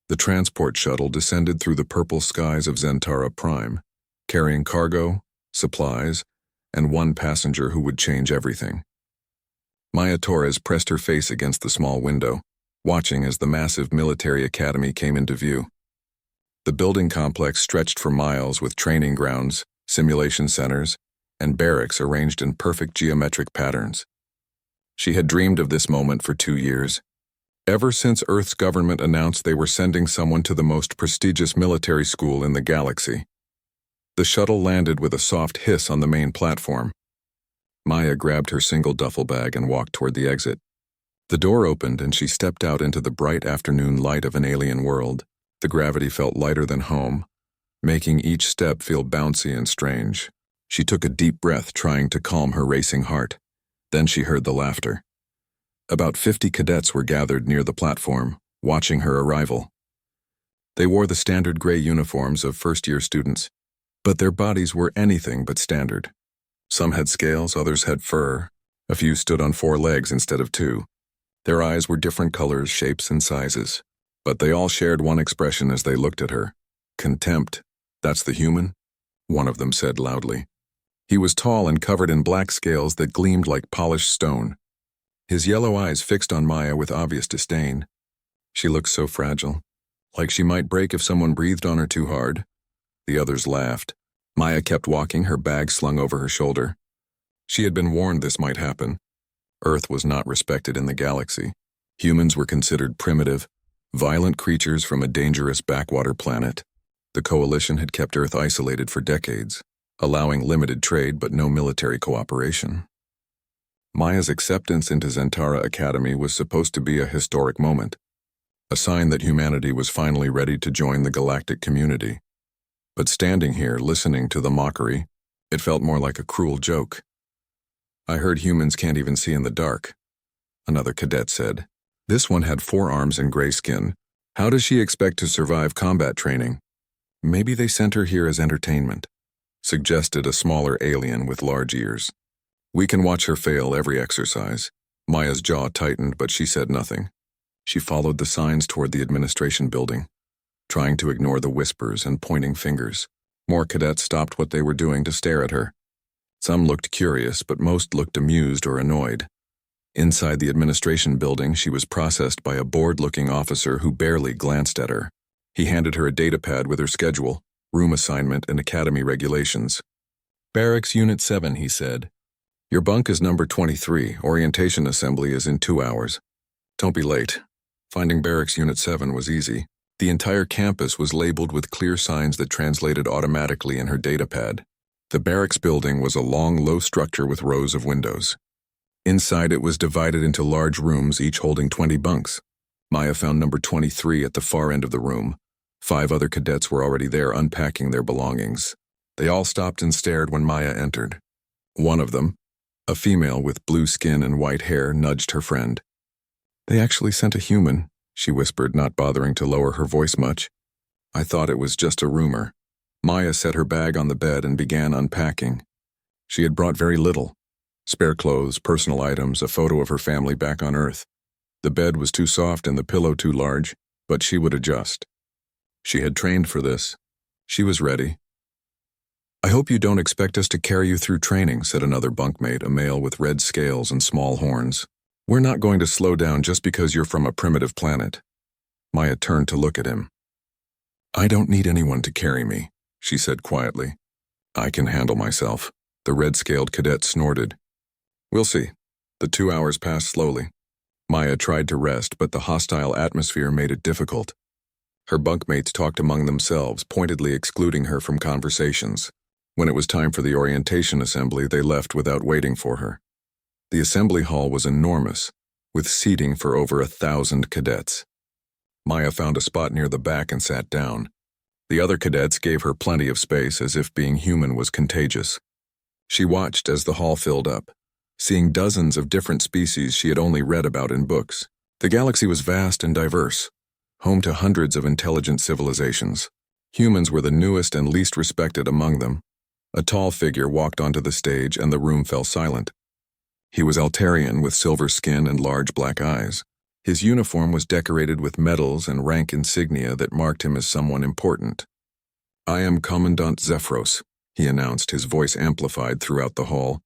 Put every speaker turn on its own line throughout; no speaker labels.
The transport shuttle descended through the purple skies of Zentara Prime, carrying cargo, supplies, and one passenger who would change everything. Maya Torres pressed her face against the small window, watching as the massive military academy came into view. The building complex stretched for miles with training grounds, simulation centers, and barracks arranged in perfect geometric patterns. She had dreamed of this moment for 2 years, ever since Earth's government announced they were sending someone to the most prestigious military school in the galaxy. The shuttle landed with a soft hiss on the main platform. Maya grabbed her single duffel bag and walked toward the exit. The door opened and she stepped out into the bright afternoon light of an alien world. The gravity felt lighter than home, making each step feel bouncy and strange. She took a deep breath, trying to calm her racing heart. Then she heard the laughter. About 50 cadets were gathered near the platform, watching her arrival. They wore the standard gray uniforms of first-year students, but their bodies were anything but standard. Some had scales, others had fur. A few stood on 4 legs instead of 2. Their eyes were different colors, shapes, and sizes, but they all shared one expression as they looked at her. Contempt. "That's the human?" one of them said loudly. He was tall and covered in black scales that gleamed like polished stone. His yellow eyes fixed on Maya with obvious disdain. She looked so fragile, like she might break if someone breathed on her too hard. The others laughed. Maya kept walking, her bag slung over her shoulder. She had been warned this might happen. Earth was not respected in the galaxy. Humans were considered primitive, violent creatures from a dangerous backwater planet. The Coalition had kept Earth isolated for decades, allowing limited trade but no military cooperation. Maya's acceptance into Zentara Academy was supposed to be a historic moment, a sign that humanity was finally ready to join the galactic community. But standing here, listening to the mockery, it felt more like a cruel joke. "I heard humans can't even see in the dark," another cadet said. "This one had 4 arms and gray skin. How does she expect to survive combat training?" "Maybe they sent her here as entertainment," suggested a smaller alien with large ears. "We can watch her fail every exercise." Maya's jaw tightened, but she said nothing. She followed the signs toward the administration building, trying to ignore the whispers and pointing fingers. More cadets stopped what they were doing to stare at her. Some looked curious, but most looked amused or annoyed. Inside the administration building, she was processed by a bored-looking officer who barely glanced at her. He handed her a datapad with her schedule, room assignment, and academy regulations. "Barracks Unit 7, he said. "Your bunk is number 23. Orientation assembly is in 2 hours. Don't be late." Finding Barracks Unit 7 was easy. The entire campus was labeled with clear signs that translated automatically in her datapad. The barracks building was a long, low structure with rows of windows. Inside it was divided into large rooms, each holding 20 bunks. Maya found number 23 at the far end of the room. 5 other cadets were already there unpacking their belongings. They all stopped and stared when Maya entered. One of them, a female with blue skin and white hair, nudged her friend. "They actually sent a human," she whispered, not bothering to lower her voice much. "I thought it was just a rumor." Maya set her bag on the bed and began unpacking. She had brought very little: spare clothes, personal items, a photo of her family back on Earth. The bed was too soft and the pillow too large, but she would adjust. She had trained for this. She was ready. "I hope you don't expect us to carry you through training," said another bunkmate, a male with red scales and small horns. "We're not going to slow down just because you're from a primitive planet." Maya turned to look at him. "I don't need anyone to carry me," she said quietly. "I can handle myself." The red-scaled cadet snorted. "We'll see." The 2 hours passed slowly. Maya tried to rest, but the hostile atmosphere made it difficult. Her bunkmates talked among themselves, pointedly excluding her from conversations. When it was time for the orientation assembly, they left without waiting for her. The assembly hall was enormous, with seating for over 1,000 cadets. Maya found a spot near the back and sat down. The other cadets gave her plenty of space, as if being human was contagious. She watched as the hall filled up, seeing dozens of different species she had only read about in books. The galaxy was vast and diverse, home to hundreds of intelligent civilizations. Humans were the newest and least respected among them. A tall figure walked onto the stage and the room fell silent. He was Altarian with silver skin and large black eyes. His uniform was decorated with medals and rank insignia that marked him as someone important. "I am Commandant Zephyros," he announced, his voice amplified throughout the hall.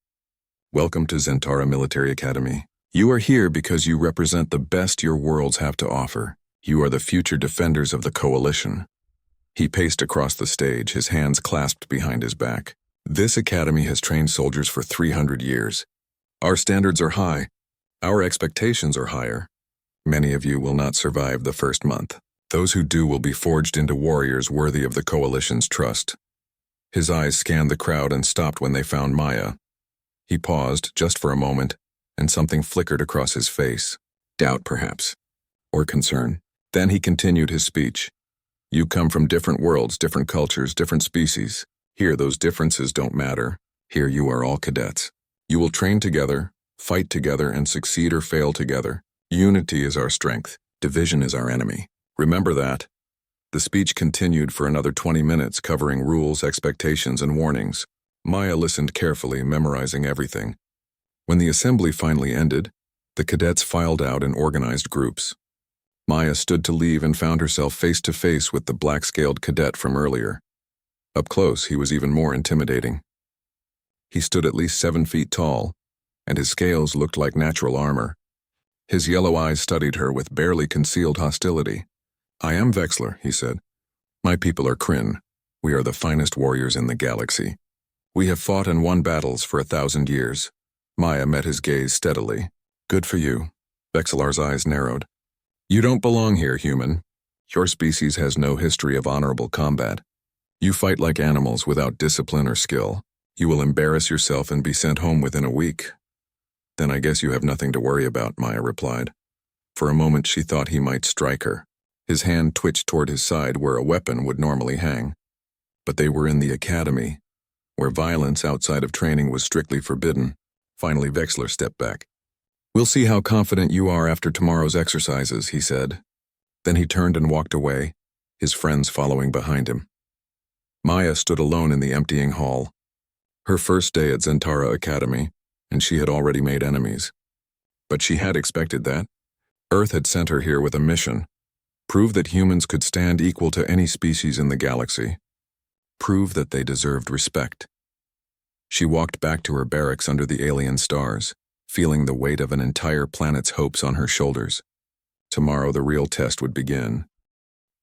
"Welcome to Zentara Military Academy. You are here because you represent the best your worlds have to offer. You are the future defenders of the Coalition." He paced across the stage, his hands clasped behind his back. "This academy has trained soldiers for 300 years. Our standards are high. Our expectations are higher. Many of you will not survive the first month. Those who do will be forged into warriors worthy of the Coalition's trust." His eyes scanned the crowd and stopped when they found Maya. He paused, just for a moment, and something flickered across his face. Doubt, perhaps. Or concern. Then he continued his speech. "You come from different worlds, different cultures, different species. Here, those differences don't matter. Here you are all cadets. You will train together, fight together, and succeed or fail together. Unity is our strength. Division is our enemy. Remember that." The speech continued for another 20 minutes, covering rules, expectations, and warnings. Maya listened carefully, memorizing everything. When the assembly finally ended, the cadets filed out in organized groups. Maya stood to leave and found herself face to face with the black-scaled cadet from earlier. Up close, he was even more intimidating. He stood at least 7 feet tall, and his scales looked like natural armor. His yellow eyes studied her with barely concealed hostility. "I am Vexler," he said. "My people are Kryn. We are the finest warriors in the galaxy. We have fought and won battles for 1,000 years." Maya met his gaze steadily. "Good for you." Vexlar's eyes narrowed. "You don't belong here, human. Your species has no history of honorable combat. You fight like animals without discipline or skill. You will embarrass yourself and be sent home within a week." "Then I guess you have nothing to worry about," Maya replied. For a moment she thought he might strike her. His hand twitched toward his side where a weapon would normally hang. But they were in the academy, where violence outside of training was strictly forbidden. Finally, Vexler stepped back. "We'll see how confident you are after tomorrow's exercises," he said. Then he turned and walked away, his friends following behind him. Maya stood alone in the emptying hall. Her first day at Zentara Academy, and she had already made enemies. But she had expected that. Earth had sent her here with a mission. Prove that humans could stand equal to any species in the galaxy. Prove that they deserved respect. She walked back to her barracks under the alien stars, feeling the weight of an entire planet's hopes on her shoulders. Tomorrow the real test would begin.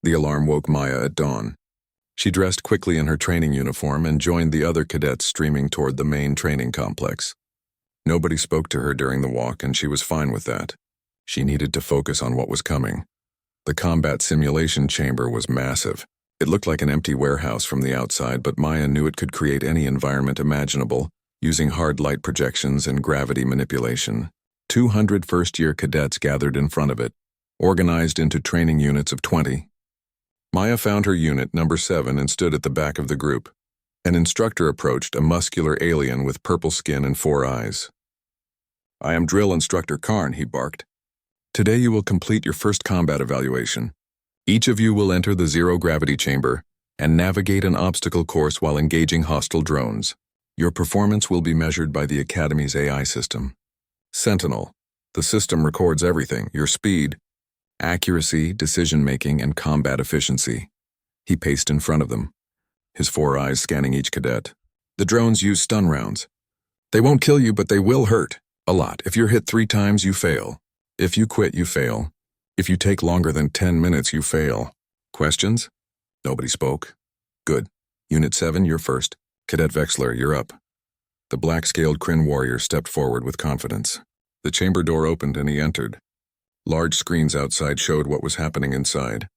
The alarm woke Maya at dawn. She dressed quickly in her training uniform and joined the other cadets streaming toward the main training complex. Nobody spoke to her during the walk, and she was fine with that. She needed to focus on what was coming. The combat simulation chamber was massive. It looked like an empty warehouse from the outside, but Maya knew it could create any environment imaginable, using hard light projections and gravity manipulation. 200 first-year cadets gathered in front of it, organized into training units of 20. Maya found her unit, number 7, and stood at the back of the group. An instructor approached, a muscular alien with purple skin and 4 eyes. "I am Drill Instructor Karn," he barked. "Today you will complete your first combat evaluation. Each of you will enter the zero-gravity chamber and navigate an obstacle course while engaging hostile drones. Your performance will be measured by the Academy's AI system. Sentinel. The system records everything: your speed, accuracy, decision-making, and combat efficiency." He paced in front of them, his 4 eyes scanning each cadet. "The drones use stun rounds. They won't kill you, but they will hurt. A lot. If you're hit 3 times, you fail. If you quit, you fail. If you take longer than 10 minutes, you fail." Questions? Nobody spoke. "Good. Unit 7, you're first. Cadet Vexler, you're up." The black-scaled Kryn warrior stepped forward with confidence. The chamber door opened and he entered. Large screens outside showed what was happening inside.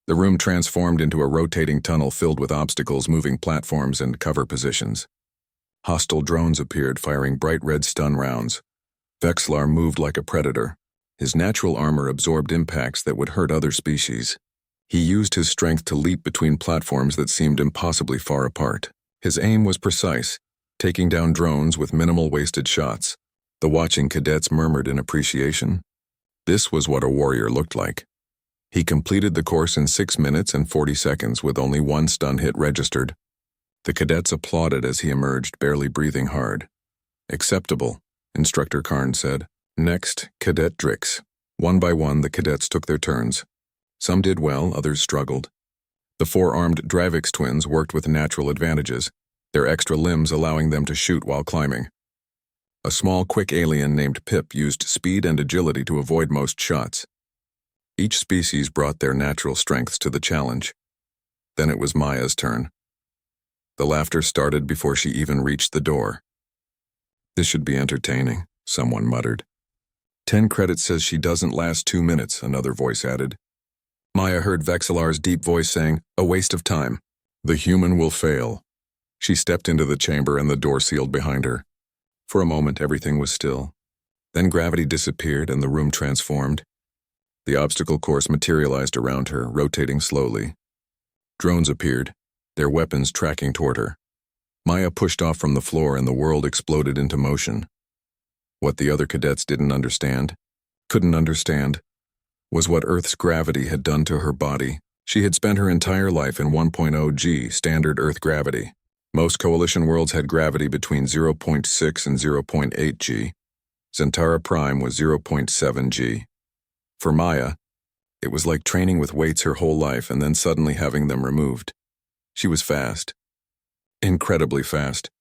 The room transformed into a rotating tunnel filled with obstacles, moving platforms, and cover positions. Hostile drones appeared, firing bright red stun rounds. Vexlar moved like a predator. His natural armor absorbed impacts that would hurt other species. He used his strength to leap between platforms that seemed impossibly far apart. His aim was precise, taking down drones with minimal wasted shots. The watching cadets murmured in appreciation. This was what a warrior looked like. He completed the course in 6 minutes and 40 seconds with only 1 stun hit registered. The cadets applauded as he emerged, barely breathing hard. "Acceptable," Instructor Karn said. "Next, Cadet Drix. One by one, the cadets took their turns. Some did well, others struggled. The four-armed Dravix twins worked with natural advantages, their extra limbs allowing them to shoot while climbing. A small, quick alien named Pip used speed and agility to avoid most shots. Each species brought their natural strengths to the challenge. Then it was Maya's turn. The laughter started before she even reached the door. "This should be entertaining," someone muttered. 10 credits says she doesn't last 2 minutes, another voice added. Maya heard Vexillar's deep voice saying, "A waste of time. The human will fail." She stepped into the chamber and the door sealed behind her. For a moment, everything was still. Then gravity disappeared and the room transformed. The obstacle course materialized around her, rotating slowly. Drones appeared, their weapons tracking toward her. Maya pushed off from the floor and the world exploded into motion. What the other cadets couldn't understand, was what Earth's gravity had done to her body. She had spent her entire life in 1.0 g, standard Earth gravity. Most coalition worlds had gravity between 0.6 and 0.8 g. Zentara Prime was 0.7 g. For Maya, it was like training with weights her whole life and then suddenly having them removed. She was fast. Incredibly fast.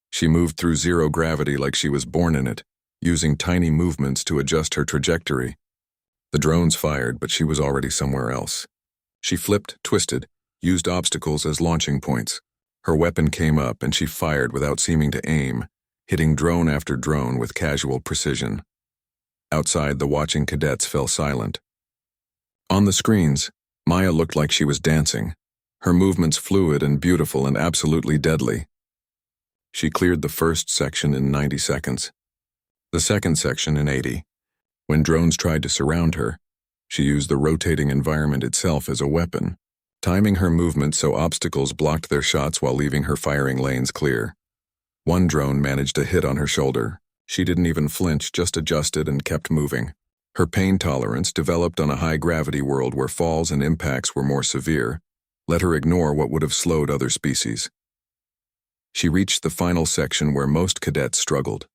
She moved through zero gravity like she was born in it, using tiny movements to adjust her trajectory. The drones fired, but she was already somewhere else. She flipped, twisted, used obstacles as launching points. Her weapon came up and she fired without seeming to aim, hitting drone after drone with casual precision. Outside, the watching cadets fell silent. On the screens, Maya looked like she was dancing, her movements fluid and beautiful and absolutely deadly. She cleared the first section in 90 seconds, the second section in 80. When drones tried to surround her, she used the rotating environment itself as a weapon, timing her movements so obstacles blocked their shots while leaving her firing lanes clear. One drone managed a hit on her shoulder. She didn't even flinch, just adjusted and kept moving. Her pain tolerance, developed on a high-gravity world where falls and impacts were more severe, let her ignore what would have slowed other species. She reached the final section where most cadets struggled.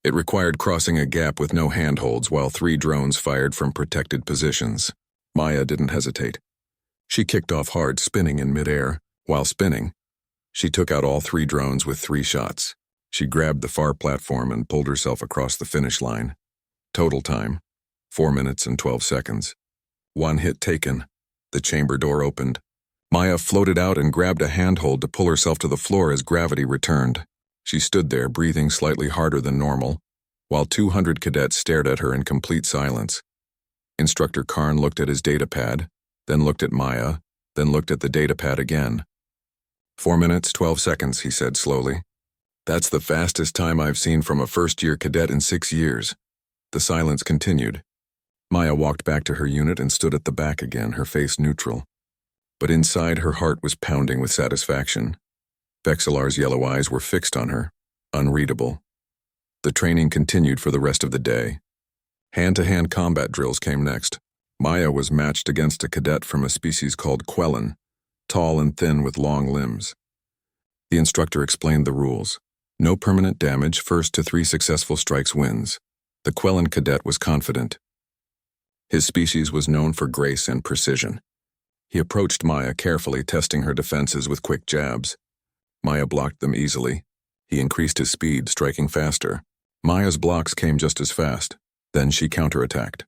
It required crossing a gap with no handholds while 3 drones fired from protected positions. Maya didn't hesitate. She kicked off hard, spinning in midair. While spinning, she took out all 3 drones with 3 shots. She grabbed the far platform and pulled herself across the finish line. Total time, 4 minutes and 12 seconds. 1 hit taken. The chamber door opened. Maya floated out and grabbed a handhold to pull herself to the floor as gravity returned. She stood there, breathing slightly harder than normal, while 200 cadets stared at her in complete silence. Instructor Karn looked at his datapad, then looked at Maya, then looked at the datapad again. 4 minutes, 12 seconds, he said slowly. That's the fastest time I've seen from a first-year cadet in 6 years. The silence continued. Maya walked back to her unit and stood at the back again, her face neutral. But inside, her heart was pounding with satisfaction. Vexillar's yellow eyes were fixed on her, unreadable. The training continued for the rest of the day. Hand-to-hand combat drills came next. Maya was matched against a cadet from a species called Quellan, tall and thin with long limbs. The instructor explained the rules. No permanent damage, first to 3 successful strikes wins. The Quellan cadet was confident. His species was known for grace and precision. He approached Maya carefully, testing her defenses with quick jabs. Maya blocked them easily. He increased his speed, striking faster. Maya's blocks came just as fast. Then she counterattacked.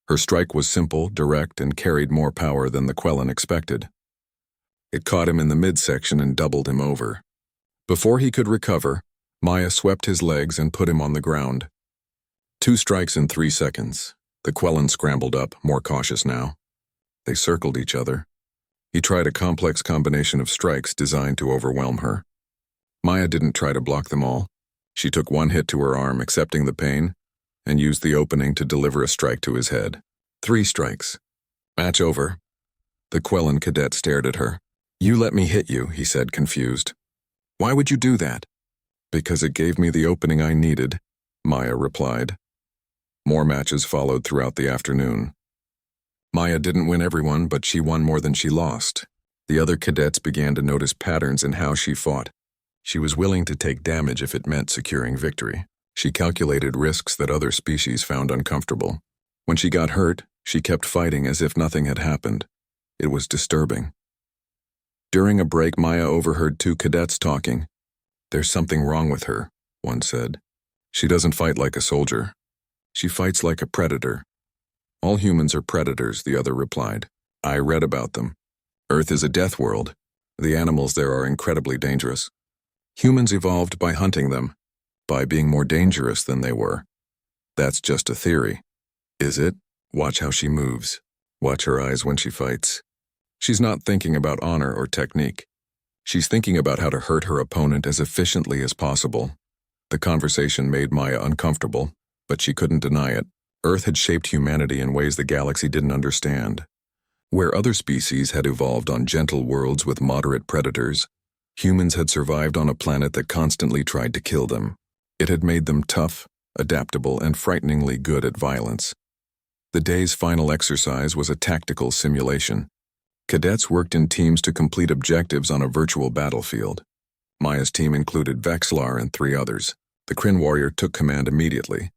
Her strike was simple, direct, and carried more power than the Quellan expected. It caught him in the midsection and doubled him over. Before he could recover, Maya swept his legs and put him on the ground. 2 strikes in 3 seconds. The Quellan scrambled up, more cautious now. They circled each other. He tried a complex combination of strikes designed to overwhelm her. Maya didn't try to block them all. She took 1 hit to her arm, accepting the pain, and used the opening to deliver a strike to his head. 3 strikes. Match over. The Quellan cadet stared at her. "You let me hit you," he said, confused. "Why would you do that?" "Because it gave me the opening I needed," Maya replied. More matches followed throughout the afternoon. Maya didn't win everyone, but she won more than she lost. The other cadets began to notice patterns in how she fought. She was willing to take damage if it meant securing victory. She calculated risks that other species found uncomfortable. When she got hurt, she kept fighting as if nothing had happened. It was disturbing. During a break, Maya overheard two cadets talking. "There's something wrong with her," one said. "She doesn't fight like a soldier. She fights like a predator." "All humans are predators," the other replied. "I read about them. Earth is a death world. The animals there are incredibly dangerous. Humans evolved by hunting them, by being more dangerous than they were. That's just a theory." "Is it? Watch how she moves. Watch her eyes when she fights. She's not thinking about honor or technique. She's thinking about how to hurt her opponent as efficiently as possible." The conversation made Maya uncomfortable, but she couldn't deny it. Earth had shaped humanity in ways the galaxy didn't understand. Where other species had evolved on gentle worlds with moderate predators, humans had survived on a planet that constantly tried to kill them. It had made them tough, adaptable, and frighteningly good at violence. The day's final exercise was a tactical simulation. Cadets worked in teams to complete objectives on a virtual battlefield. Maya's team included Vexlar and 3 others. The Kryn warrior took command immediately,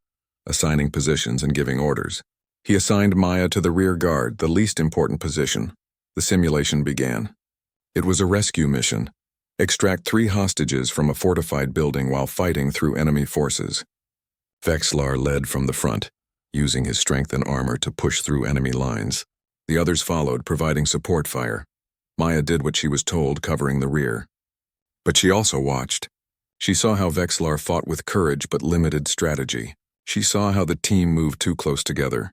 assigning positions and giving orders. He assigned Maya to the rear guard, the least important position. The simulation began. It was a rescue mission. Extract 3 hostages from a fortified building while fighting through enemy forces. Vexlar led from the front, using his strength and armor to push through enemy lines. The others followed, providing support fire. Maya did what she was told, covering the rear. But she also watched. She saw how Vexlar fought with courage but limited strategy. She saw how the team moved too close together,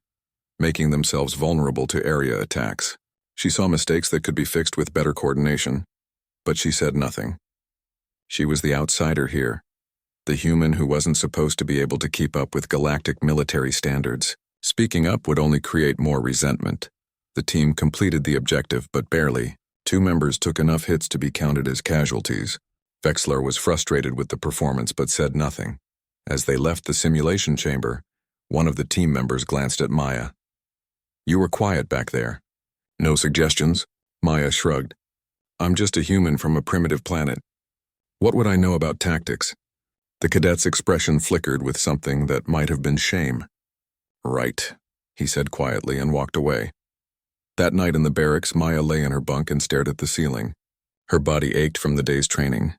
making themselves vulnerable to area attacks. She saw mistakes that could be fixed with better coordination, but she said nothing. She was the outsider here, the human who wasn't supposed to be able to keep up with galactic military standards. Speaking up would only create more resentment. The team completed the objective, but barely. 2 members took enough hits to be counted as casualties. Vexlar was frustrated with the performance but said nothing. As they left the simulation chamber, one of the team members glanced at Maya. "You were quiet back there." "No suggestions?" Maya shrugged. "I'm just a human from a primitive planet. What would I know about tactics?" The cadet's expression flickered with something that might have been shame. "Right," he said quietly and walked away. That night in the barracks, Maya lay in her bunk and stared at the ceiling. Her body ached from the day's training,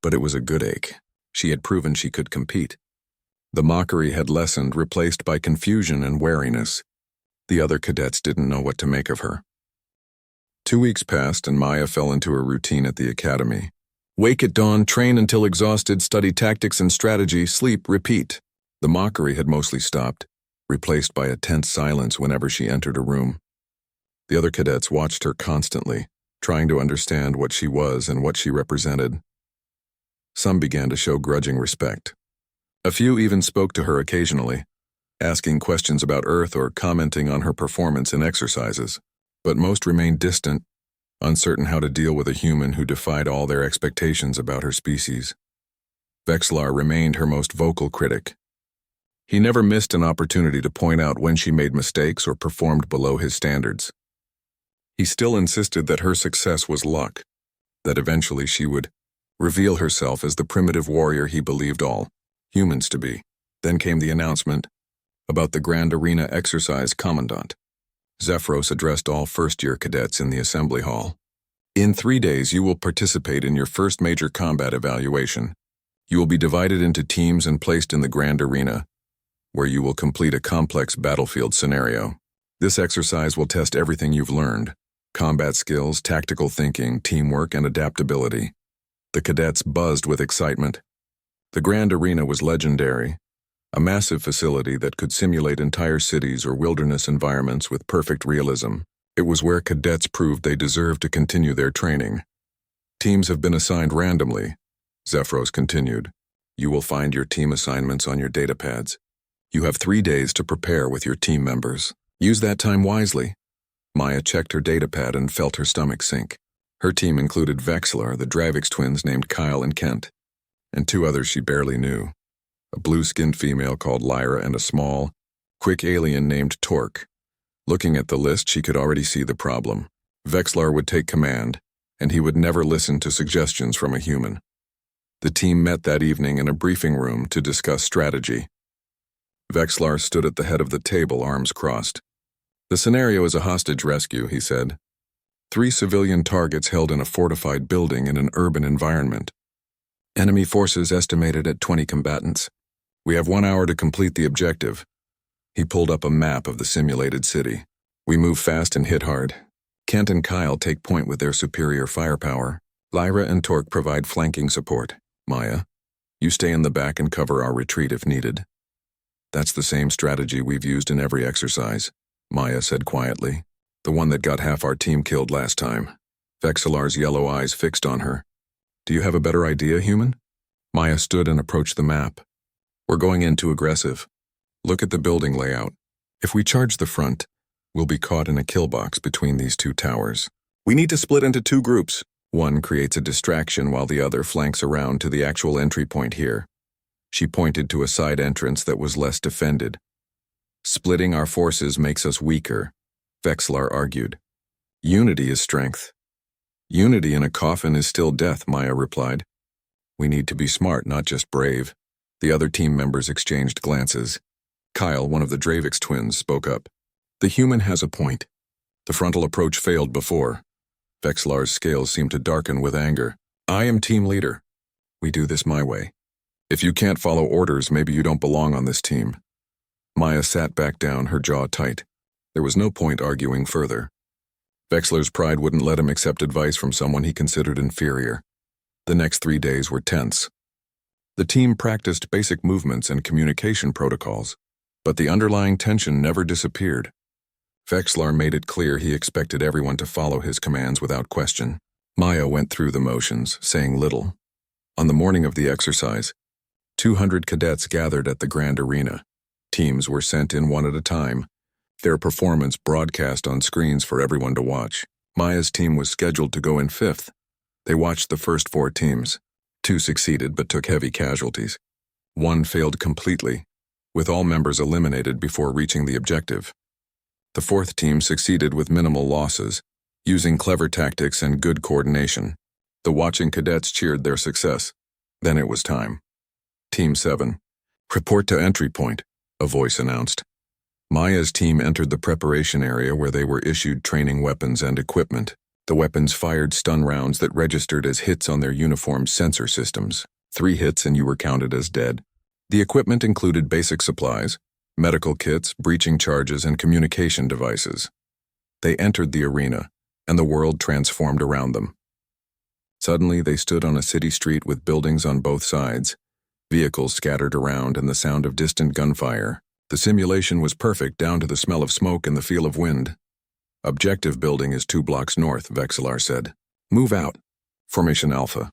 but it was a good ache. She had proven she could compete. The mockery had lessened, replaced by confusion and wariness. The other cadets didn't know what to make of her. 2 weeks passed and Maya fell into a routine at the academy. Wake at dawn, train until exhausted, study tactics and strategy, sleep, repeat. The mockery had mostly stopped, replaced by a tense silence whenever she entered a room. The other cadets watched her constantly, trying to understand what she was and what she represented. Some began to show grudging respect. A few even spoke to her occasionally, asking questions about Earth or commenting on her performance in exercises. But most remained distant, uncertain how to deal with a human who defied all their expectations about her species. Vexlar remained her most vocal critic. He never missed an opportunity to point out when she made mistakes or performed below his standards. He still insisted that her success was luck, that eventually she would reveal herself as the primitive warrior he believed all humans to be. Then came the announcement about the Grand Arena Exercise Commandant. Zephyros addressed all first-year cadets in the assembly hall. "In 3 days, you will participate in your first major combat evaluation. You will be divided into teams and placed in the Grand Arena, where you will complete a complex battlefield scenario. This exercise will test everything you've learned: combat skills, tactical thinking, teamwork, and adaptability." The cadets buzzed with excitement. The Grand Arena was legendary, a massive facility that could simulate entire cities or wilderness environments with perfect realism. It was where cadets proved they deserved to continue their training. "Teams have been assigned randomly," Zephyros continued. "You will find your team assignments on your datapads. You have 3 days to prepare with your team members. Use that time wisely." Maya checked her datapad and felt her stomach sink. Her team included Vexlar, the Dravix twins named Kyle and Kent, and 2 others she barely knew: a blue-skinned female called Lyra and a small, quick alien named Torque. Looking at the list, she could already see the problem. Vexlar would take command, and he would never listen to suggestions from a human. The team met that evening in a briefing room to discuss strategy. Vexlar stood at the head of the table, arms crossed. The scenario is a hostage rescue, he said. 3 civilian targets held in a fortified building in an urban environment. Enemy forces estimated at 20 combatants. We have 1 hour to complete the objective. He pulled up a map of the simulated city. We move fast and hit hard. Kent and Kyle take point with their superior firepower. Lyra and Torque provide flanking support. Maya, you stay in the back and cover our retreat if needed. That's the same strategy we've used in every exercise, Maya said quietly. The one that got half our team killed last time. Vexillar's yellow eyes fixed on her. Do you have a better idea, human? Maya stood and approached the map. We're going in too aggressive. Look at the building layout. If we charge the front, we'll be caught in a kill box between these 2 towers. We need to split into 2 groups. One creates a distraction while the other flanks around to the actual entry point here. She pointed to a side entrance that was less defended. Splitting our forces makes us weaker, Vexlar argued. Unity is strength. Unity in a coffin is still death, Maya replied. We need to be smart, not just brave. The other team members exchanged glances. Kyle, one of the Dravix twins, spoke up. The human has a point. The frontal approach failed before. Vexlar's scales seemed to darken with anger. I am team leader. We do this my way. If you can't follow orders, maybe you don't belong on this team. Maya sat back down, her jaw tight. There was no point arguing further. Vexlar's pride wouldn't let him accept advice from someone he considered inferior. The next 3 days were tense. The team practiced basic movements and communication protocols, but the underlying tension never disappeared. Vexlar made it clear he expected everyone to follow his commands without question. Maya went through the motions, saying little. On the morning of the exercise, 200 cadets gathered at the grand arena. Teams were sent in one at a time, their performance broadcast on screens for everyone to watch. Maya's team was scheduled to go in 5th. They watched the first 4 teams. 2 succeeded but took heavy casualties. 1 failed completely, with all members eliminated before reaching the objective. The 4th team succeeded with minimal losses, using clever tactics and good coordination. The watching cadets cheered their success. Then it was time. Team 7. Report to entry point, a voice announced. Maya's team entered the preparation area where they were issued training weapons and equipment. The weapons fired stun rounds that registered as hits on their uniform sensor systems. 3 hits and you were counted as dead. The equipment included basic supplies, medical kits, breaching charges, and communication devices. They entered the arena, and the world transformed around them. Suddenly, they stood on a city street with buildings on both sides, vehicles scattered around, and the sound of distant gunfire. The simulation was perfect down to the smell of smoke and the feel of wind. Objective building is 2 blocks north, Vexlar said. Move out. Formation Alpha.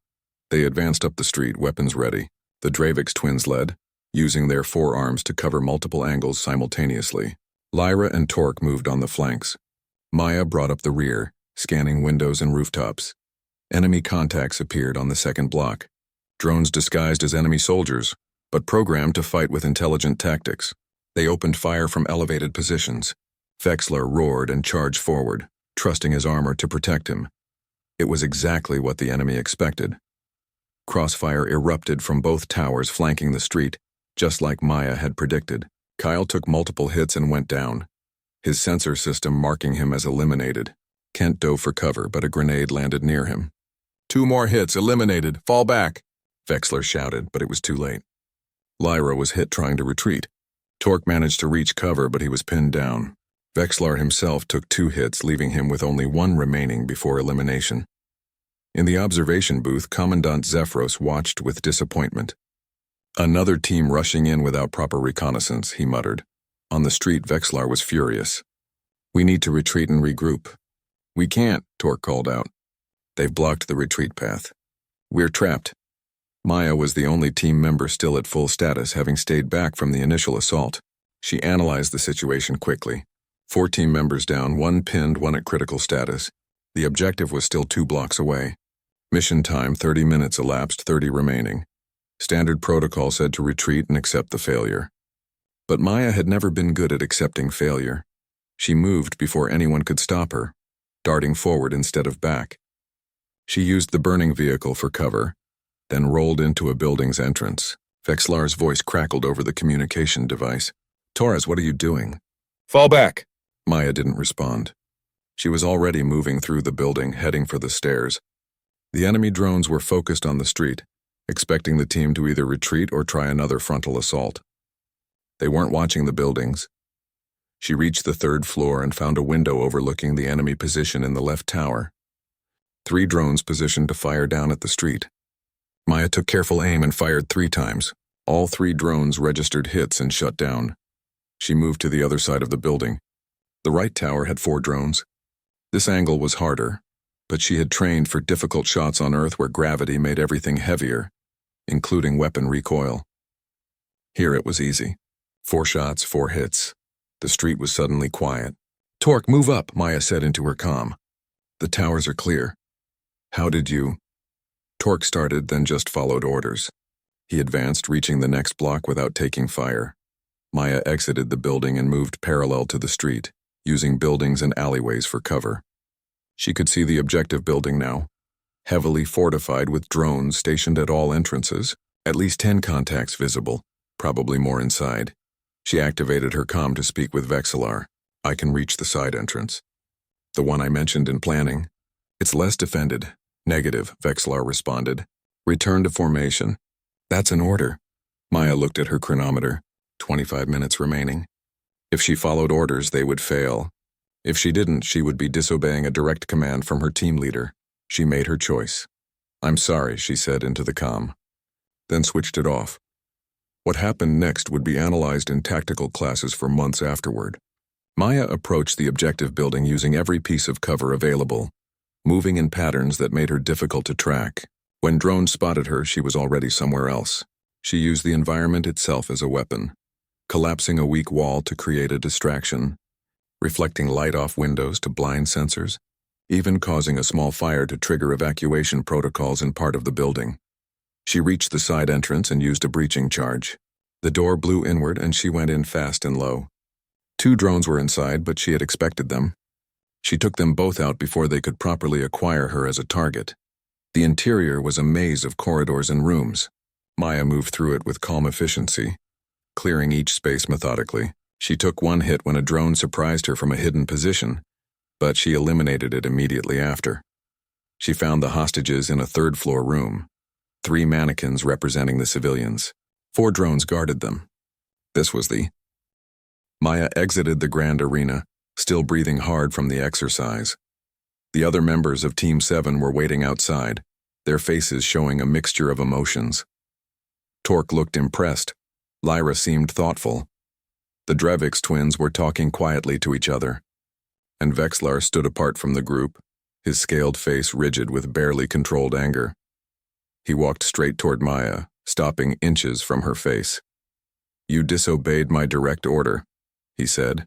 They advanced up the street, weapons ready. The Dravix twins led, using their forearms to cover multiple angles simultaneously. Lyra and Torque moved on the flanks. Maya brought up the rear, scanning windows and rooftops. Enemy contacts appeared on the 2nd block. Drones disguised as enemy soldiers, but programmed to fight with intelligent tactics. They opened fire from elevated positions. Vexlar roared and charged forward, trusting his armor to protect him. It was exactly what the enemy expected. Crossfire erupted from both towers flanking the street, just like Maya had predicted. Kyle took multiple hits and went down, his sensor system marking him as eliminated. Kent dove for cover, but a grenade landed near him. 2 more hits, eliminated, fall back, Vexlar shouted, but it was too late. Lyra was hit trying to retreat. Torque managed to reach cover, but he was pinned down. Vexlar himself took 2 hits, leaving him with only 1 remaining before elimination. In the observation booth, Commandant Zephyros watched with disappointment. Another team rushing in without proper reconnaissance, he muttered. On the street, Vexlar was furious. We need to retreat and regroup. We can't, Torque called out. They've blocked the retreat path. We're trapped. Maya was the only team member still at full status, having stayed back from the initial assault. She analyzed the situation quickly. 4 team members down, 1 pinned, 1 at critical status. The objective was still 2 blocks away. Mission time, 30 minutes elapsed, 30 remaining. Standard protocol said to retreat and accept the failure. But Maya had never been good at accepting failure. She moved before anyone could stop her, darting forward instead of back. She used the burning vehicle for cover, then rolled into a building's entrance. Vexlar's voice crackled over the communication device. Torres, what are you doing?
Fall back.
Maya didn't respond. She was already moving through the building, heading for the stairs. The enemy drones were focused on the street, expecting the team to either retreat or try another frontal assault. They weren't watching the buildings. She reached the third floor and found a window overlooking the enemy position in the left tower. 3 drones positioned to fire down at the street. Maya took careful aim and fired 3 times. All 3 drones registered hits and shut down. She moved to the other side of the building. The right tower had 4 drones. This angle was harder, but she had trained for difficult shots on Earth where gravity made everything heavier, including weapon recoil. Here it was easy. 4 shots, 4 hits. The street was suddenly quiet. "Torque, move up," Maya said into her comm. "The towers are clear." "How did you?" Torque started, then just followed orders. He advanced, reaching the next block without taking fire. Maya exited the building and moved parallel to the street, using buildings and alleyways for cover. She could see the objective building now, heavily fortified with drones stationed at all entrances, at least 10 contacts visible, probably more inside. She activated her comm to speak with Vexillar. "I can reach the side entrance." "The one I mentioned in planning?" "It's less defended." "Negative," Vexillar responded. "Return to formation." "That's an order." Maya looked at her chronometer. 25 minutes remaining. If she followed orders, they would fail. If she didn't, she would be disobeying a direct command from her team leader. She made her choice. "I'm sorry," she said into the comm, then switched it off. What happened next would be analyzed in tactical classes for months afterward. Maya approached the objective building using every piece of cover available, moving in patterns that made her difficult to track. When drones spotted her, she was already somewhere else. She used the environment itself as a weapon, collapsing a weak wall to create a distraction, reflecting light off windows to blind sensors, even causing a small fire to trigger evacuation protocols in part of the building. She reached the side entrance and used a breaching charge. The door blew inward and she went in fast and low. 2 drones were inside, but she had expected them. She took them both out before they could properly acquire her as a target. The interior was a maze of corridors and rooms. Maya moved through it with calm efficiency, clearing each space methodically. She took 1 hit when a drone surprised her from a hidden position, but she eliminated it immediately after. She found the hostages in a 3rd-floor room. 3 mannequins representing the civilians. 4 drones guarded them. This was the... Maya exited the grand arena, still breathing hard from the exercise. The other members of Team 7 were waiting outside, their faces showing a mixture of emotions. Torque looked impressed. Lyra seemed thoughtful. The Drevix twins were talking quietly to each other, and Vexlar stood apart from the group, his scaled face rigid with barely controlled anger. He walked straight toward Maya, stopping inches from her face. "You disobeyed my direct order," he said,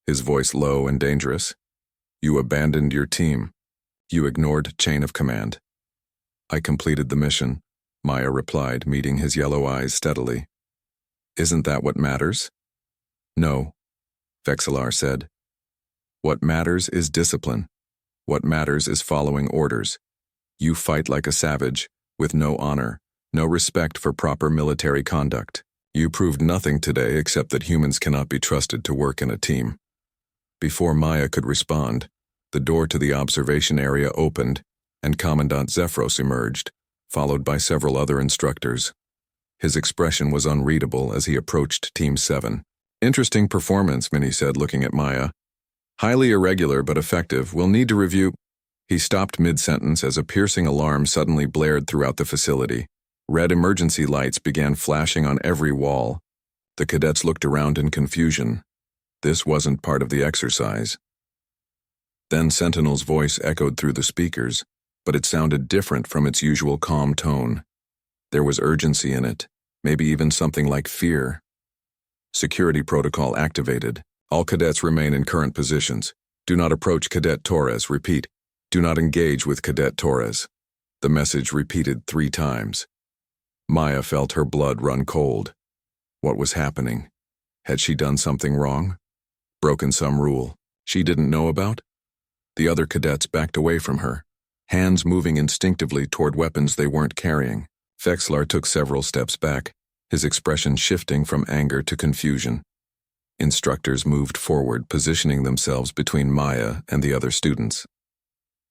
his voice low and dangerous. "You abandoned your team. You ignored chain of command." "I completed the mission," Maya replied, meeting his yellow eyes steadily. "Isn't that what matters?" "No," Vexillar said. "What matters is discipline. What matters is following orders. You fight like a savage, with no honor, no respect for proper military conduct. You proved nothing today except that humans cannot be trusted to work in a team." Before Maya could respond, the door to the observation area opened, and Commandant Zephyros emerged, followed by several other instructors. His expression was unreadable as he approached Team 7. "Interesting performance," Minnie said, looking at Maya. "Highly irregular but effective. We'll need to review..." He stopped mid-sentence as a piercing alarm suddenly blared throughout the facility. Red emergency lights began flashing on every wall. The cadets looked around in confusion. This wasn't part of the exercise. Then Sentinel's voice echoed through the speakers, but it sounded different from its usual calm tone. There was urgency in it, maybe even something like fear. "Security protocol activated. All cadets remain in current positions. Do not approach Cadet Torres. Repeat, do not engage with Cadet Torres." The message repeated 3 times. Maya felt her blood run cold. What was happening? Had she done something wrong? Broken some rule she didn't know about? The other cadets backed away from her, hands moving instinctively toward weapons they weren't carrying. Vexlar took several steps back, his expression shifting from anger to confusion. Instructors moved forward, positioning themselves between Maya and the other students.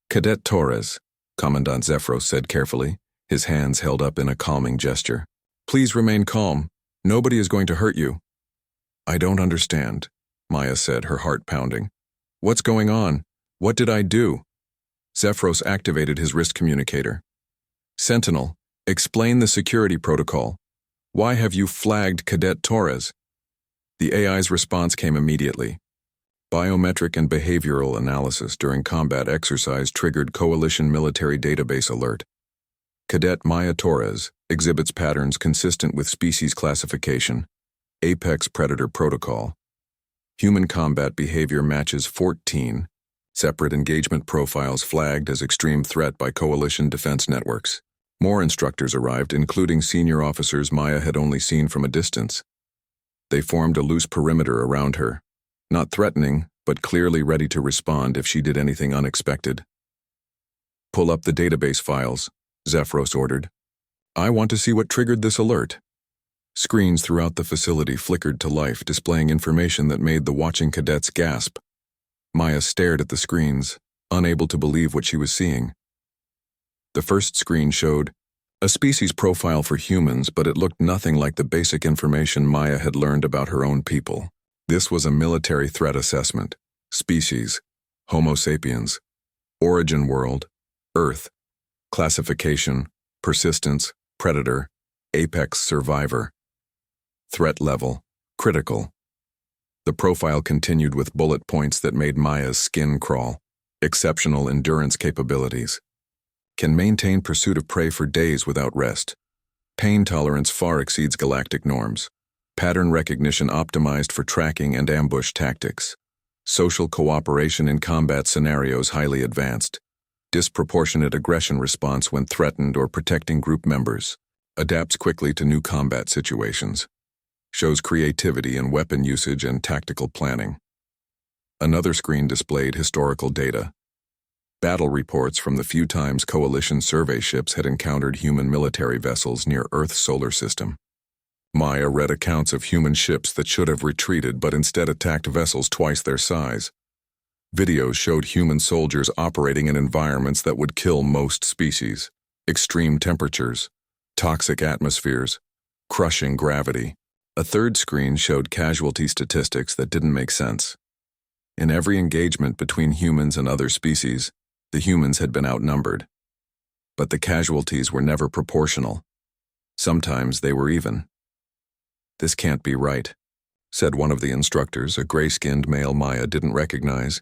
"Cadet Torres," Commandant Zephyros said carefully, his hands held up in a calming gesture. "Please remain calm. Nobody is going to hurt you." "I don't understand," Maya said, her heart pounding. "What's going on? What did I do?" Zephyros activated his wrist communicator. "Sentinel, explain the security protocol. Why have you flagged Cadet Torres?" The AI's response came immediately. Biometric and behavioral analysis during combat exercise triggered Coalition Military Database alert. Cadet Maya Torres exhibits patterns consistent with species classification. Apex Predator Protocol. Human combat behavior matches 14. Separate engagement profiles flagged as extreme threat by Coalition defense networks. More instructors arrived, including senior officers Maya had only seen from a distance. They formed a loose perimeter around her, not threatening, but clearly ready to respond if she did anything unexpected. "Pull up the database files," Zephyros ordered. "I want to see what triggered this alert." Screens throughout the facility flickered to life, displaying information that made the watching cadets gasp. Maya stared at the screens, unable to believe what she was seeing. The first screen showed a species profile for humans, but it looked nothing like the basic information Maya had learned about her own people. This was a military threat assessment. Species, Homo sapiens. Origin world, Earth. Classification, persistence, predator, apex survivor. Threat level, critical. The profile continued with bullet points that made Maya's skin crawl. Exceptional endurance capabilities. Can maintain pursuit of prey for days without rest. Pain tolerance far exceeds galactic norms. Pattern recognition optimized for tracking and ambush tactics. Social cooperation in combat scenarios highly advanced. Disproportionate aggression response when threatened or protecting group members. Adapts quickly to new combat situations. Shows creativity in weapon usage and tactical planning. Another screen displayed historical data. Battle reports from the few times Coalition survey ships had encountered human military vessels near Earth's solar system. Maya read accounts of human ships that should have retreated but instead attacked vessels twice their size. Videos showed human soldiers operating in environments that would kill most species. Extreme temperatures, toxic atmospheres, crushing gravity. A third screen showed casualty statistics that didn't make sense. In every engagement between humans and other species, the humans had been outnumbered. But the casualties were never proportional. Sometimes they were even. "This can't be right," said one of the instructors, a gray-skinned male Maya didn't recognize.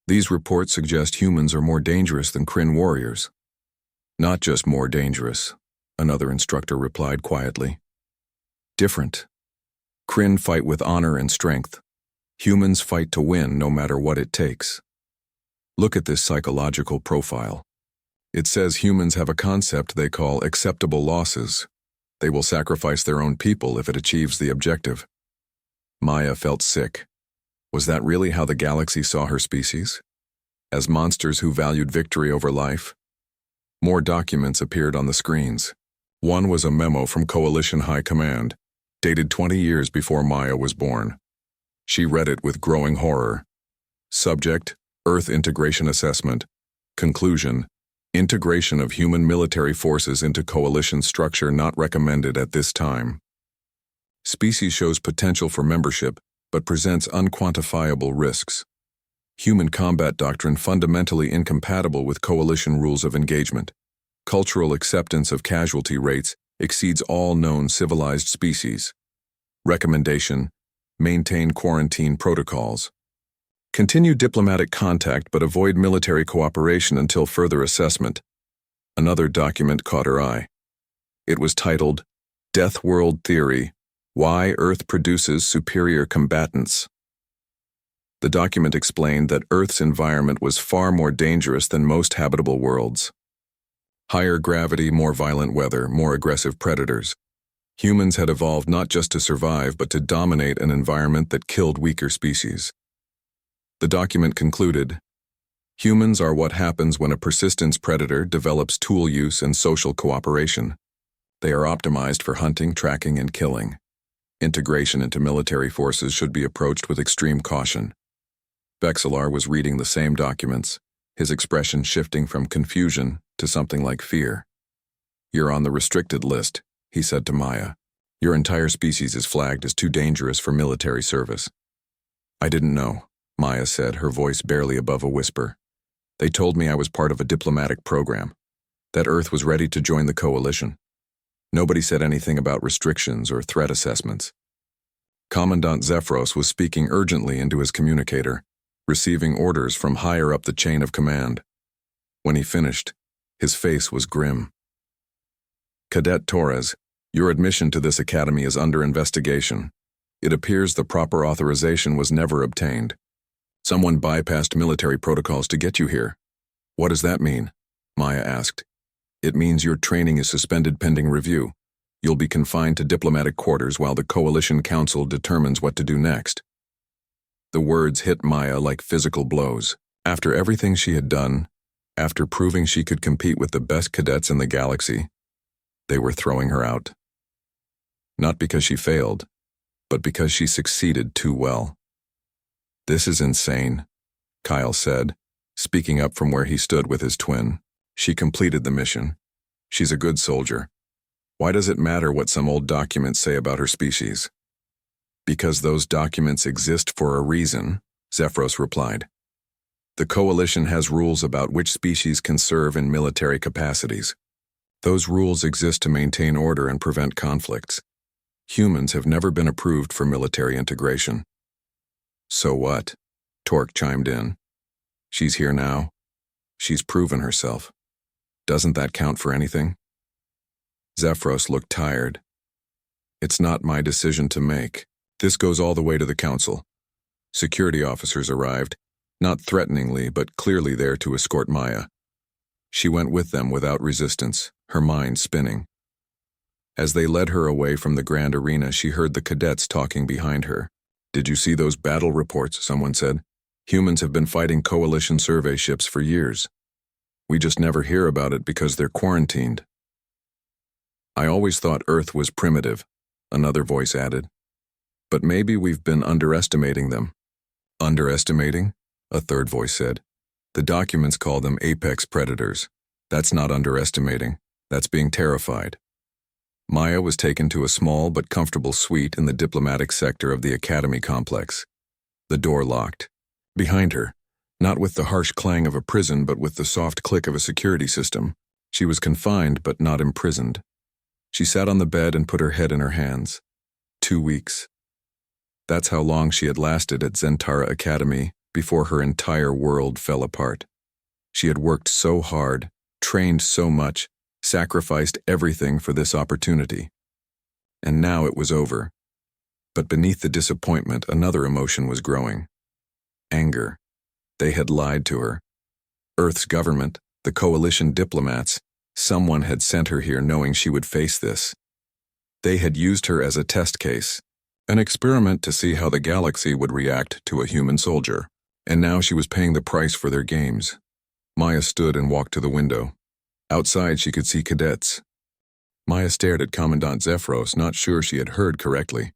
"These reports suggest humans are more dangerous than Kryn warriors." "Not just more dangerous," another instructor replied quietly. "Different. Kryn fight with honor and strength. Humans fight to win no matter what it takes. Look at this psychological profile. It says humans have a concept they call acceptable losses. They will sacrifice their own people if it achieves the objective." Maya felt sick. Was that really how the galaxy saw her species? As monsters who valued victory over life? More documents appeared on the screens. One was a memo from Coalition High Command, dated 20 years before Maya was born. She read it with growing horror. Subject, Earth Integration Assessment. Conclusion, integration of human military forces into coalition structure not recommended at this time. Species shows potential for membership, but presents unquantifiable risks. Human combat doctrine fundamentally incompatible with coalition rules of engagement. Cultural acceptance of casualty rates exceeds all known civilized species. Recommendation, maintain quarantine protocols. Continue diplomatic contact but avoid military cooperation until further assessment. Another document caught her eye. It was titled, Deathworld Theory, Why Earth Produces Superior Combatants. The document explained that Earth's environment was far more dangerous than most habitable worlds. Higher gravity, more violent weather, more aggressive predators. Humans had evolved not just to survive but to dominate an environment that killed weaker species. The document concluded, humans are what happens when a persistence predator develops tool use and social cooperation. They are optimized for hunting, tracking, and killing. Integration into military forces should be approached with extreme caution. Vexillar was reading the same documents, his expression shifting from confusion to something like fear. "You're on the restricted list," he said to Maya. "Your entire species is flagged as too dangerous for military service." "I didn't know," Maya said, her voice barely above a whisper. "They told me I was part of a diplomatic program, that Earth was ready to join the coalition. Nobody said anything about restrictions or threat assessments." Commandant Zephyros was speaking urgently into his communicator, receiving orders from higher up the chain of command. When he finished, his face was grim. "Cadet Torres, your admission to this academy is under investigation. It appears the proper authorization was never obtained. Someone bypassed military protocols to get you here." "What does that mean?" Maya asked. "It means your training is suspended pending review. You'll be confined to diplomatic quarters while the Coalition Council determines what to do next." The words hit Maya like physical blows. After everything she had done, after proving she could compete with the best cadets in the galaxy, they were throwing her out. Not because she failed, but because she succeeded too well. "This is insane," Kyle said, speaking up from where he stood with his twin. "She completed the mission. She's a good soldier. Why does it matter what some old documents say about her species?" "Because those documents exist for a reason," Zephyros replied. "The Coalition has rules about which species can serve in military capacities. Those rules exist to maintain order and prevent conflicts. Humans have never been approved for military integration." "So what?" Torque chimed in. "She's here now. She's proven herself. Doesn't that count for anything?" Zephyros looked tired. "It's not my decision to make. This goes all the way to the council." Security officers arrived, not threateningly but clearly there to escort Maya. She went with them without resistance, her mind spinning. As they led her away from the grand arena, she heard the cadets talking behind her. "Did you see those battle reports?" someone said. "Humans have been fighting Coalition survey ships for years. We just never hear about it because they're quarantined." "I always thought Earth was primitive," another voice added. "But maybe we've been underestimating them." "Underestimating?" a third voice said. "The documents call them apex predators. That's not underestimating. That's being terrified." Maya was taken to a small but comfortable suite in the diplomatic sector of the Academy complex. The door locked. Behind her, not with the harsh clang of a prison but with the soft click of a security system, she was confined but not imprisoned. She sat on the bed and put her head in her hands. 2 weeks. That's how long she had lasted at Zentara Academy before her entire world fell apart. She had worked so hard, trained so much, sacrificed everything for this opportunity. And now it was over. But beneath the disappointment, another emotion was growing. Anger. They had lied to her. Earth's government, the Coalition diplomats, someone had sent her here knowing she would face this. They had used her as a test case, an experiment to see how the galaxy would react to a human soldier. And now she was paying the price for their games. Maya stood and walked to the window. Outside she could see cadets. Maya stared at Commandant Zephyros, not sure she had heard correctly.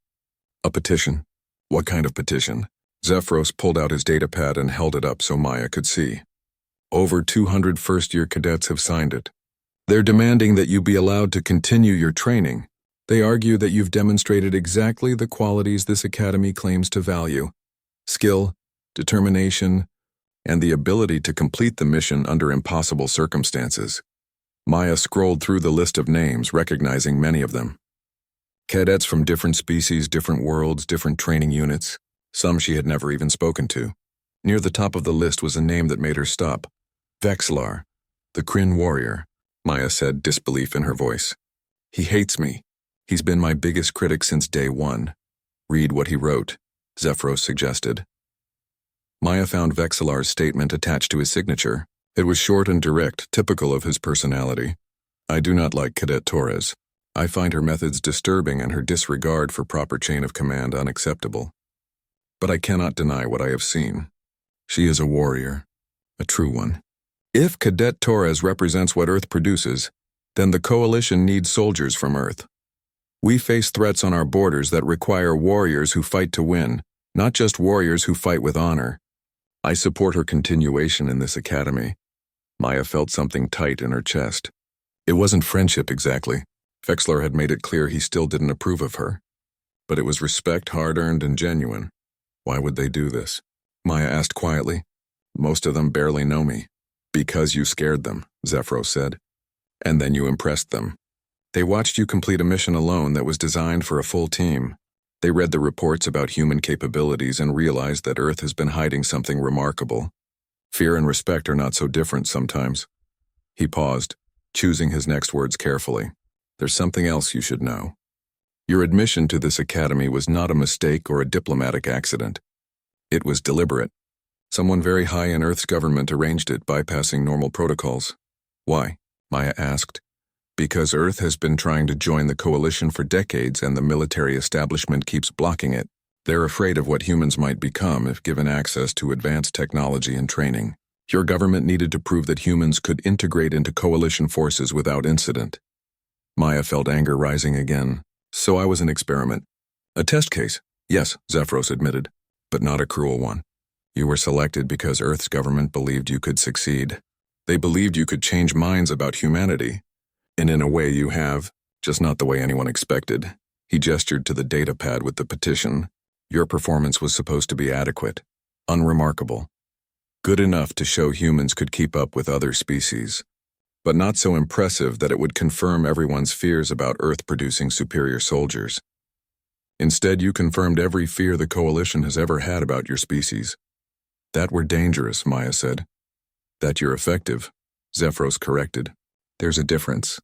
"A petition? What kind of petition?" Zephyros pulled out his datapad and held it up so Maya could see. "Over 200 first-year cadets have signed it. They're demanding that you be allowed to continue your training. They argue that you've demonstrated exactly the qualities this academy claims to value: skill, determination, and the ability to complete the mission under impossible circumstances." Maya scrolled through the list of names, recognizing many of them. Cadets from different species, different worlds, different training units, some she had never even spoken to. Near the top of the list was a name that made her stop. "Vexillar, the Kryn warrior," Maya said, disbelief in her voice. "He hates me. He's been my biggest critic since day one." "Read what he wrote," Zephyros suggested. Maya found Vexillar's statement attached to his signature. It was short and direct, typical of his personality. "I do not like Cadet Torres. I find her methods disturbing and her disregard for proper chain of command unacceptable. But I cannot deny what I have seen. She is a warrior, a true one. If Cadet Torres represents what Earth produces, then the Coalition needs soldiers from Earth. We face threats on our borders that require warriors who fight to win, not just warriors who fight with honor. I support her continuation in this academy. Maya felt something tight in her chest. It wasn't friendship exactly. Vexler had made it clear he still didn't approve of her. But it was respect, hard-earned and genuine. Why would they do this? Maya asked quietly. Most of them barely know me. Because you scared them, Zephyros said. And then you impressed them. They watched you complete a mission alone that was designed for a full team. They read the reports about human capabilities and realized that Earth has been hiding something remarkable. Fear and respect are not so different sometimes. He paused, choosing his next words carefully. There's something else you should know. Your admission to this academy was not a mistake or a diplomatic accident. It was deliberate. Someone very high in Earth's government arranged it, bypassing normal protocols. Why? Maya asked. Because Earth has been trying to join the coalition for decades and the military establishment keeps blocking it. They're afraid of what humans might become if given access to advanced technology and training. Your government needed to prove that humans could integrate into coalition forces without incident. Maya felt anger rising again. So I was an experiment. A test case, yes, Zephyros admitted, but not a cruel one. You were selected because Earth's government believed you could succeed. They believed you could change minds about humanity. And in a way you have, just not the way anyone expected. He gestured to the data pad with the petition. Your performance was supposed to be adequate, unremarkable, good enough to show humans could keep up with other species, but not so impressive that it would confirm everyone's fears about Earth producing superior soldiers. Instead, you confirmed every fear the coalition has ever had about your species. That we're dangerous, Maya said. That you're effective, Zephyros corrected. There's a difference.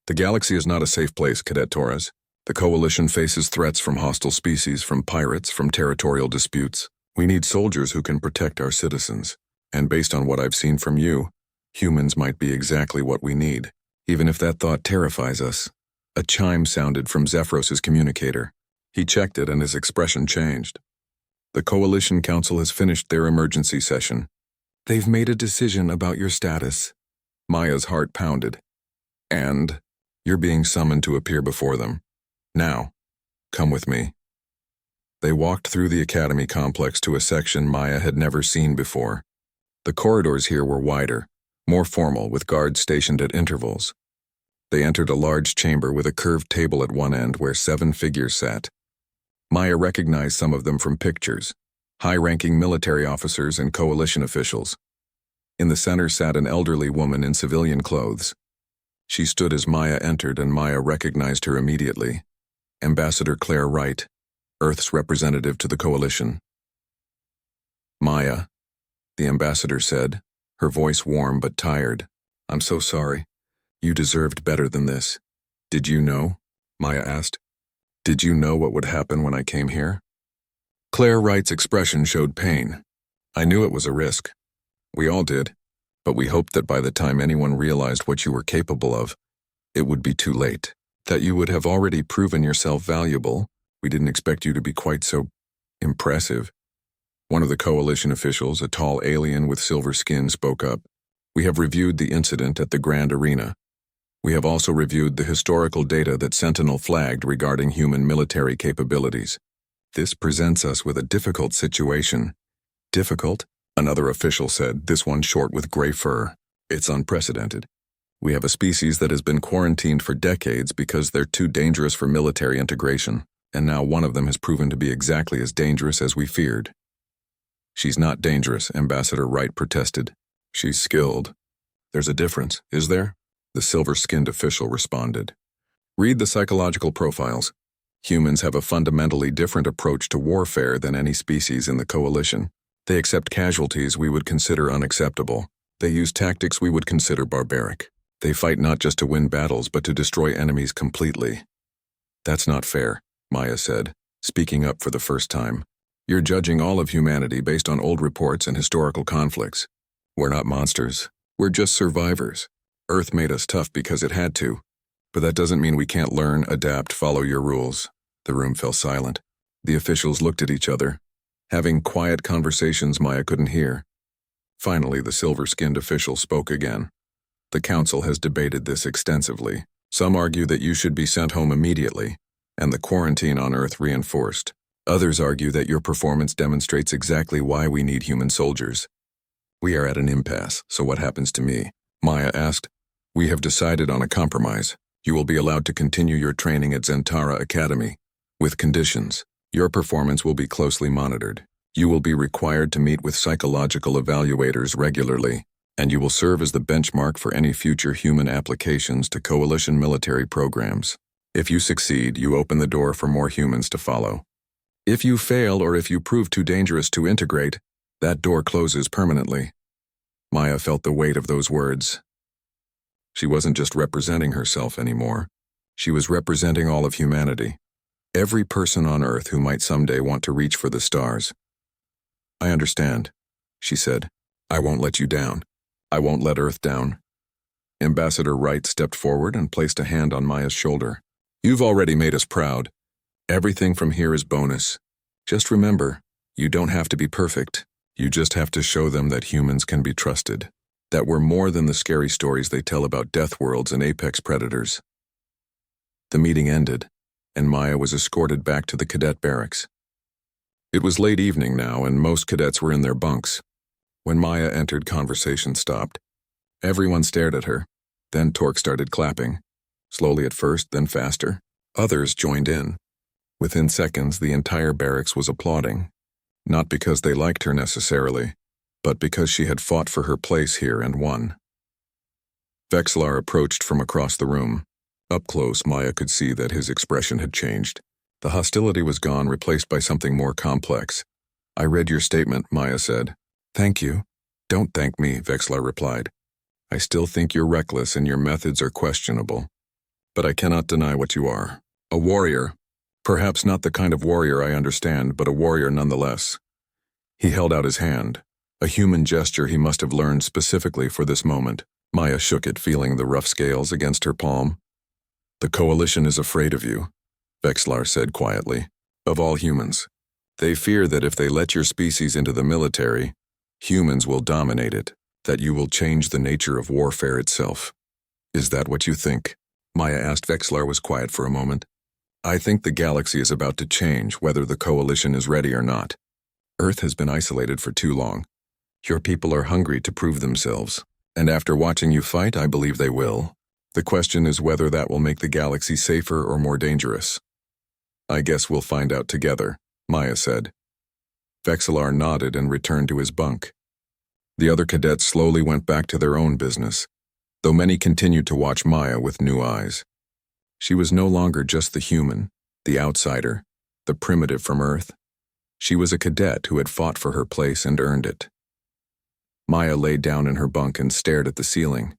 The galaxy is not a safe place, Cadet Torres. The coalition faces threats from hostile species, from pirates, from territorial disputes. We need soldiers who can protect our citizens. And based on what I've seen from you, humans might be exactly what we need, even if that thought terrifies us. A chime sounded from Zephyros's communicator. He checked it and his expression changed. The Coalition Council has finished their emergency session. They've made a decision about your status. Maya's heart pounded. And you're being summoned to appear before them. Now, come with me. They walked through the academy complex to a section Maya had never seen before. The corridors here were wider, more formal, with guards stationed at intervals. They entered a large chamber with a curved table at one end where 7 figures sat. Maya recognized some of them from pictures, high-ranking military officers and coalition officials. In the center sat an elderly woman in civilian clothes. She stood as Maya entered, and Maya recognized her immediately. Ambassador Claire Wright, Earth's representative to the coalition. Maya, the ambassador said, her voice warm but tired. I'm so sorry. You deserved better than this. Did you know? Maya asked. Did you know what would happen when I came here? Claire Wright's expression showed pain. I knew it was a risk. We all did, but we hoped that by the time anyone realized what you were capable of, it would be too late, that you would have already proven yourself valuable. We didn't expect you to be quite so impressive. One of the coalition officials, a tall alien with silver skin, spoke up. We have reviewed the incident at the Grand Arena. We have also reviewed the historical data that Sentinel flagged regarding human military capabilities. This presents us with a difficult situation. Difficult? Another official said, this one short with gray fur. It's unprecedented. We have a species that has been quarantined for decades because they're too dangerous for military integration, and now one of them has proven to be exactly as dangerous as we feared. She's not dangerous, Ambassador Wright protested. She's skilled. There's a difference, is there? The silver-skinned official responded. Read the psychological profiles. Humans have a fundamentally different approach to warfare than any species in the coalition. They accept casualties we would consider unacceptable. They use tactics we would consider barbaric. They fight not just to win battles, but to destroy enemies completely. That's not fair, Maya said, speaking up for the first time. You're judging all of humanity based on old reports and historical conflicts. We're not monsters. We're just survivors. Earth made us tough because it had to. But that doesn't mean we can't learn, adapt, follow your rules. The room fell silent. The officials looked at each other, having quiet conversations Maya couldn't hear. Finally, the silver-skinned official spoke again. The council has debated this extensively. Some argue that you should be sent home immediately. and the quarantine on Earth reinforced. Others argue that your performance demonstrates exactly why we need human soldiers. We are at an impasse, so what happens to me? Maya asked. We have decided on a compromise. You will be allowed to continue your training at Zentara Academy, with conditions. Your performance will be closely monitored. You will be required to meet with psychological evaluators regularly, and you will serve as the benchmark for any future human applications to coalition military programs. If you succeed, you open the door for more humans to follow. If you fail or if you prove too dangerous to integrate, that door closes permanently. Maya felt the weight of those words. She wasn't just representing herself anymore. She was representing all of humanity. Every person on Earth who might someday want to reach for the stars. I understand, she said. I won't let you down. I won't let Earth down. Ambassador Wright stepped forward and placed a hand on Maya's shoulder. You've already made us proud. Everything from here is bonus. Just remember, you don't have to be perfect. You just have to show them that humans can be trusted. That we're more than the scary stories they tell about deathworlds and apex predators. The meeting ended, and Maya was escorted back to the cadet barracks. It was late evening now, and most cadets were in their bunks. When Maya entered, conversation stopped. Everyone stared at her. Then Torque started clapping. Slowly at first, then faster. Others joined in. Within seconds, the entire barracks was applauding. Not because they liked her necessarily, but because she had fought for her place here and won. Vexlar approached from across the room. Up close, Maya could see that his expression had changed. The hostility was gone, replaced by something more complex. I read your statement, Maya said. Thank you. Don't thank me, Vexlar replied. I still think you're reckless and your methods are questionable. But I cannot deny what you are. A warrior. Perhaps not the kind of warrior I understand, but a warrior nonetheless. He held out his hand, a human gesture he must have learned specifically for this moment. Maya shook it, feeling the rough scales against her palm. The coalition is afraid of you, Vexlar said quietly. Of all humans. They fear that if they let your species into the military, humans will dominate it, that you will change the nature of warfare itself. Is that what you think? Maya asked. Vexlar was quiet for a moment. I think the galaxy is about to change, whether the coalition is ready or not. Earth has been isolated for too long. Your people are hungry to prove themselves, and after watching you fight, I believe they will. The question is whether that will make the galaxy safer or more dangerous. I guess we'll find out together, Maya said. Vexlar nodded and returned to his bunk. The other cadets slowly went back to their own business, though many continued to watch Maya with new eyes. She was no longer just the human, the outsider, the primitive from Earth. She was a cadet who had fought for her place and earned it. Maya lay down in her bunk and stared at the ceiling.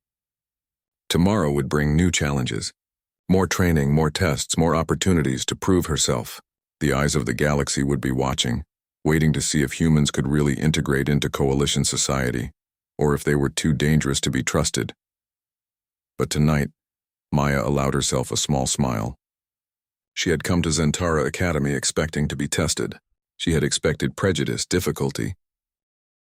Tomorrow would bring new challenges. More training, more tests, more opportunities to prove herself. The eyes of the galaxy would be watching, waiting to see if humans could really integrate into coalition society, or if they were too dangerous to be trusted. But tonight, Maya allowed herself a small smile. She had come to Zentara Academy expecting to be tested. She had expected prejudice, difficulty,